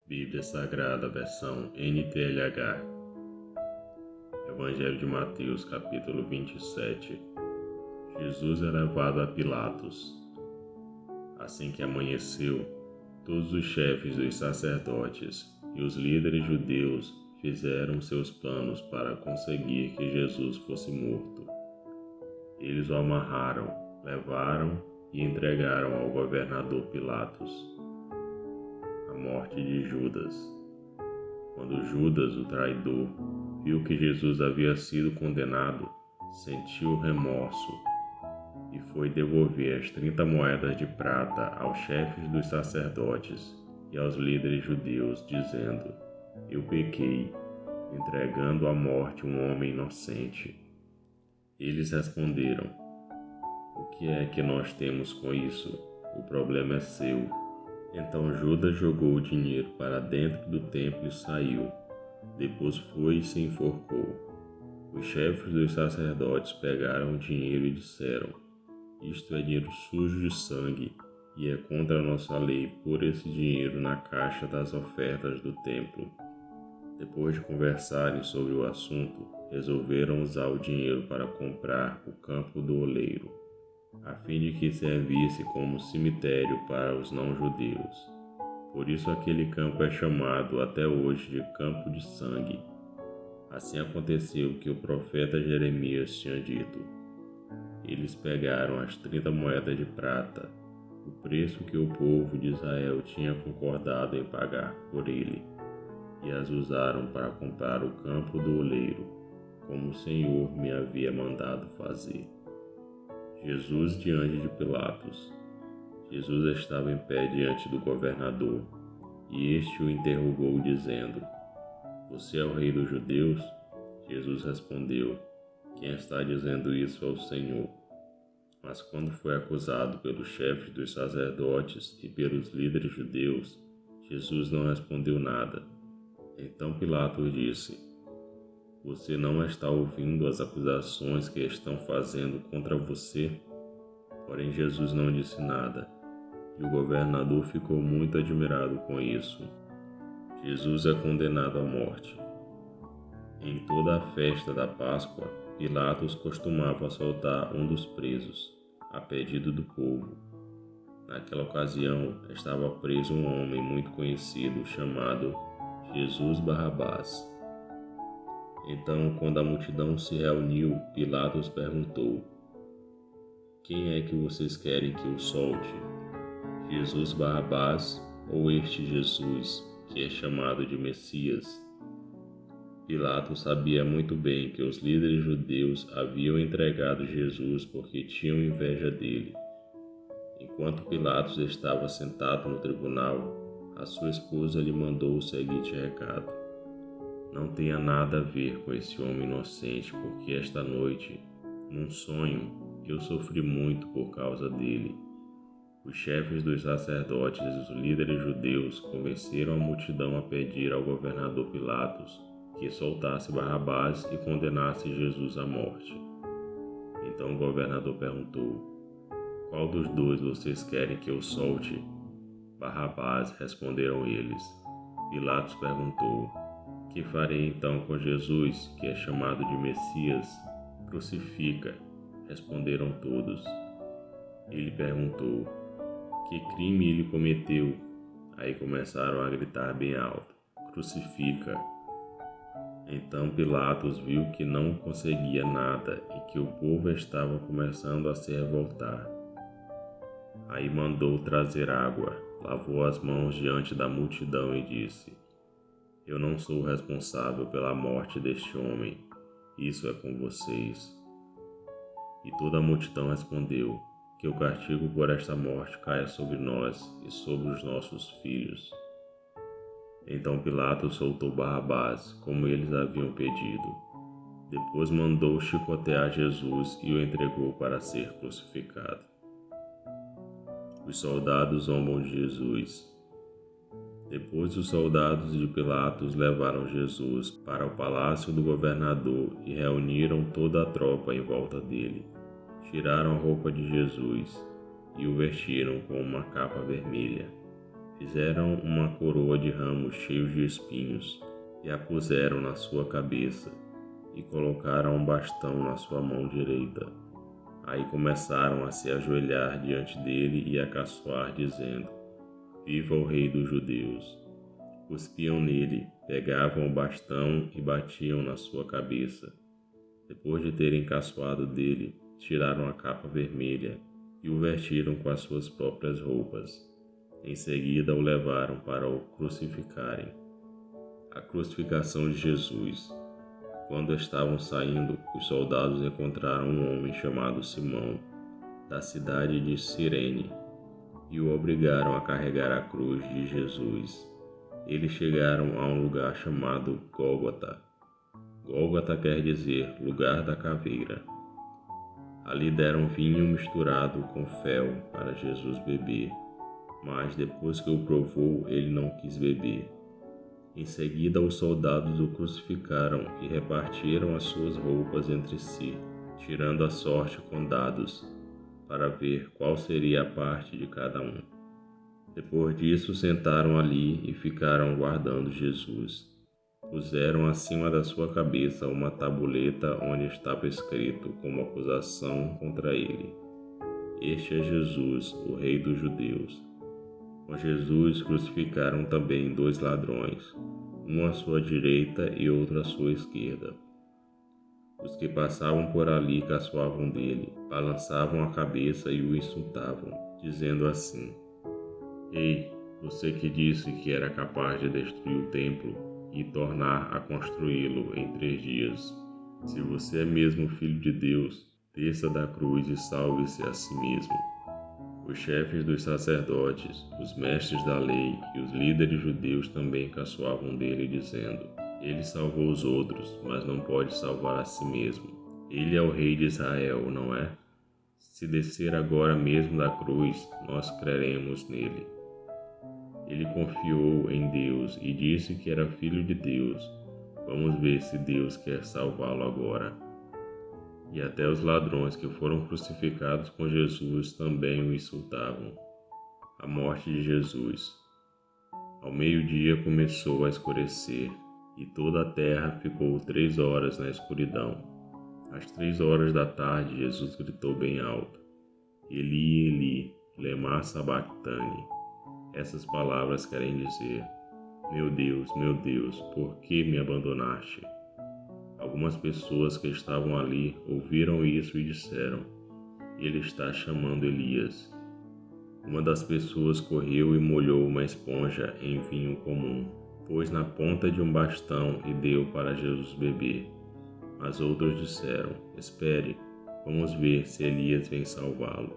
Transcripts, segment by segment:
Bíblia Sagrada, versão NTLH. Evangelho de Mateus, capítulo 27. Jesus é levado a Pilatos. Assim que amanheceu, todos os chefes dos sacerdotes e os líderes judeus fizeram seus planos para conseguir que Jesus fosse morto. Eles o amarraram, levaram e entregaram ao governador Pilatos. A morte de Judas. Quando Judas, o traidor, viu que Jesus havia sido condenado, sentiu remorso e foi devolver as 30 moedas de prata aos chefes dos sacerdotes e aos líderes judeus, dizendo: Eu pequei, entregando à morte um homem inocente. Eles responderam: O que é que nós temos com isso? O problema é seu. Então Judas jogou o dinheiro para dentro do templo e saiu. Depois foi e se enforcou. Os chefes dos sacerdotes pegaram o dinheiro e disseram: Isto é dinheiro sujo de sangue, e é contra a nossa lei pôr esse dinheiro na caixa das ofertas do templo. Depois de conversarem sobre o assunto, resolveram usar o dinheiro para comprar o campo do oleiro, a fim de que servisse como cemitério para os não-judeus. Por isso aquele campo é chamado até hoje de Campo de Sangue. Assim aconteceu que o profeta Jeremias tinha dito: Eles pegaram as 30 moedas de prata, o preço que o povo de Israel tinha concordado em pagar por ele, e as usaram para comprar o campo do oleiro, como o Senhor me havia mandado fazer. Jesus diante de Pilatos. Jesus estava em pé diante do governador, e este o interrogou, dizendo: Você é o rei dos judeus? Jesus respondeu: Quem está dizendo isso é o Senhor. Mas quando foi acusado pelos chefes dos sacerdotes e pelos líderes judeus, Jesus não respondeu nada. Então Pilatos disse: Você não está ouvindo as acusações que estão fazendo contra você? Porém Jesus não disse nada, e o governador ficou muito admirado com isso. Jesus é condenado à morte. Em toda a festa da Páscoa, Pilatos costumava soltar um dos presos, a pedido do povo. Naquela ocasião, estava preso um homem muito conhecido chamado Jesus Barrabás. Então, quando a multidão se reuniu, Pilatos perguntou: Quem é que vocês querem que eu solte? Jesus Barrabás ou este Jesus, que é chamado de Messias? Pilatos sabia muito bem que os líderes judeus haviam entregado Jesus porque tinham inveja dele. Enquanto Pilatos estava sentado no tribunal, a sua esposa lhe mandou o seguinte recado: Não tenha nada a ver com esse homem inocente, porque esta noite, num sonho, eu sofri muito por causa dele. Os chefes dos sacerdotes e os líderes judeus convenceram a multidão a pedir ao governador Pilatos que soltasse Barrabás e condenasse Jesus à morte. Então o governador perguntou: Qual dos dois vocês querem que eu solte? Barrabás, responderam eles. Pilatos perguntou: Que farei então com Jesus, que é chamado de Messias? Crucifica, responderam todos. Ele perguntou: Que crime ele cometeu? Aí começaram a gritar bem alto: Crucifica! Então Pilatos viu que não conseguia nada e que o povo estava começando a se revoltar. Aí mandou trazer água, lavou as mãos diante da multidão e disse: Eu não sou responsável pela morte deste homem, isso é com vocês. E toda a multidão respondeu: Que o castigo por esta morte caia sobre nós e sobre os nossos filhos. Então Pilatos soltou Barrabás, como eles haviam pedido. Depois mandou chicotear Jesus e o entregou para ser crucificado. Os soldados zombam de Jesus. Depois os soldados de Pilatos levaram Jesus para o palácio do governador e reuniram toda a tropa em volta dele. Tiraram a roupa de Jesus e o vestiram com uma capa vermelha. Fizeram uma coroa de ramos cheios de espinhos e a puseram na sua cabeça e colocaram um bastão na sua mão direita. Aí começaram a se ajoelhar diante dele e a caçoar, dizendo: Viva o Rei dos Judeus! Cuspiam nele, pegavam o bastão e batiam na sua cabeça. Depois de terem caçoado dele, tiraram a capa vermelha e o vestiram com as suas próprias roupas. Em seguida o levaram para o crucificarem. A crucificação de Jesus. Quando estavam saindo, os soldados encontraram um homem chamado Simão, da cidade de Cirene, e o obrigaram a carregar a cruz de Jesus. Eles chegaram a um lugar chamado Gólgota. Gólgota quer dizer lugar da caveira. Ali deram vinho misturado com fel para Jesus beber, mas depois que o provou, ele não quis beber. Em seguida, os soldados o crucificaram e repartiram as suas roupas entre si, tirando a sorte com dados, para ver qual seria a parte de cada um. Depois disso, sentaram ali e ficaram guardando Jesus. Puseram acima da sua cabeça uma tabuleta onde estava escrito como acusação contra ele: Este é Jesus, o Rei dos Judeus. Com Jesus crucificaram também 2 ladrões, um à sua direita e outro à sua esquerda. Os que passavam por ali caçoavam dele, balançavam a cabeça e o insultavam, dizendo assim: Ei, você que disse que era capaz de destruir o templo e tornar a construí-lo em 3 dias. Se você é mesmo o Filho de Deus, desça da cruz e salve-se a si mesmo. Os chefes dos sacerdotes, os mestres da lei e os líderes judeus também caçoavam dele, dizendo: Ele salvou os outros, mas não pode salvar a si mesmo. Ele é o Rei de Israel, não é? Se descer agora mesmo da cruz, nós creremos nele. Ele confiou em Deus e disse que era filho de Deus. Vamos ver se Deus quer salvá-lo agora. E até os ladrões que foram crucificados com Jesus também o insultavam. A morte de Jesus. Ao meio-dia começou a escurecer, e toda a terra ficou 3 horas na escuridão. Às 3 horas da tarde, Jesus gritou bem alto: Eli, Eli, lema sabachthani. Essas palavras querem dizer: meu Deus, por que me abandonaste? Algumas pessoas que estavam ali ouviram isso e disseram: Ele está chamando Elias. Uma das pessoas correu e molhou uma esponja em vinho comum, pôs na ponta de um bastão e deu para Jesus beber. Mas outros disseram: Espere, vamos ver se Elias vem salvá-lo.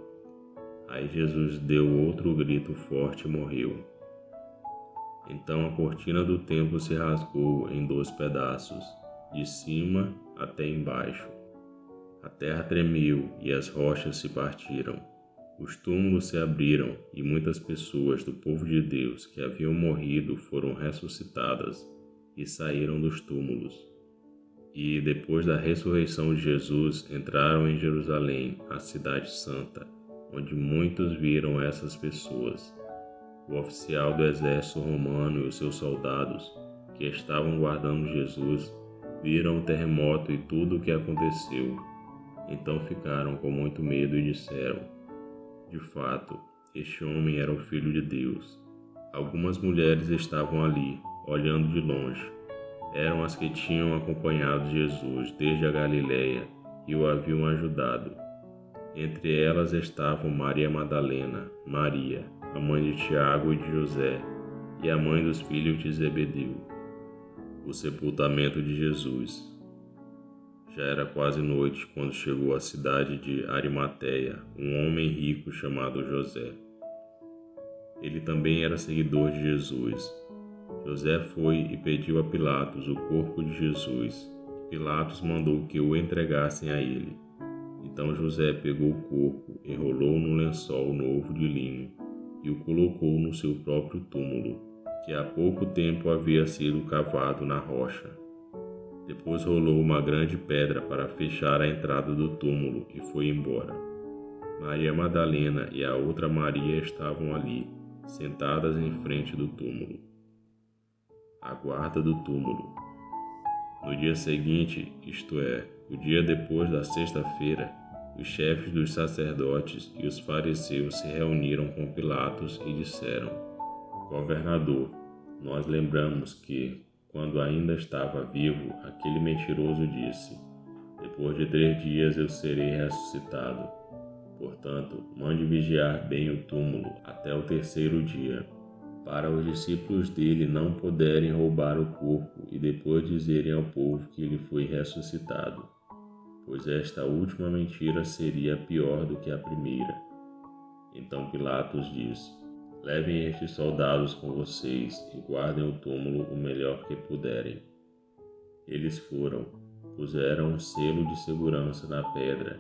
Aí Jesus deu outro grito forte e morreu. Então a cortina do templo se rasgou em 2 pedaços, de cima até embaixo. A terra tremeu e as rochas se partiram. Os túmulos se abriram e muitas pessoas do povo de Deus que haviam morrido foram ressuscitadas e saíram dos túmulos. E depois da ressurreição de Jesus, entraram em Jerusalém, a cidade santa, onde muitos viram essas pessoas. O oficial do exército romano e os seus soldados, que estavam guardando Jesus, viram o terremoto e tudo o que aconteceu. Então ficaram com muito medo e disseram: De fato, este homem era o Filho de Deus. Algumas mulheres estavam ali, olhando de longe. Eram as que tinham acompanhado Jesus desde a Galileia e o haviam ajudado. Entre elas estavam Maria Madalena, Maria, a mãe de Tiago e de José, e a mãe dos filhos de Zebedeu. O sepultamento de Jesus. Já era quase noite quando chegou à cidade de Arimateia um homem rico chamado José. Ele também era seguidor de Jesus. José foi e pediu a Pilatos o corpo de Jesus. Pilatos mandou que o entregassem a ele. Então José pegou o corpo, enrolou num lençol novo de linho e o colocou no seu próprio túmulo, que há pouco tempo havia sido cavado na rocha. Depois rolou uma grande pedra para fechar a entrada do túmulo e foi embora. Maria Madalena e a outra Maria estavam ali, sentadas em frente do túmulo. A guarda do túmulo. No dia seguinte, isto é, o dia depois da sexta-feira, os chefes dos sacerdotes e os fariseus se reuniram com Pilatos e disseram: Governador, nós lembramos que, quando ainda estava vivo, aquele mentiroso disse: Depois de 3 dias eu serei ressuscitado. Portanto, mande vigiar bem o túmulo até o 3º dia, para os discípulos dele não poderem roubar o corpo e depois dizerem ao povo que ele foi ressuscitado, pois esta última mentira seria pior do que a primeira. Então Pilatos disse: Levem estes soldados com vocês e guardem o túmulo o melhor que puderem. Eles foram, puseram um selo de segurança na pedra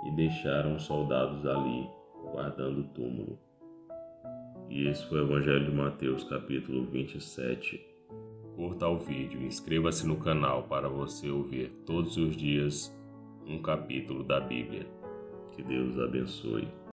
e deixaram os soldados ali, guardando o túmulo. E esse foi o Evangelho de Mateus, capítulo 27. Curta o vídeo e inscreva-se no canal para você ouvir todos os dias um capítulo da Bíblia. Que Deus abençoe.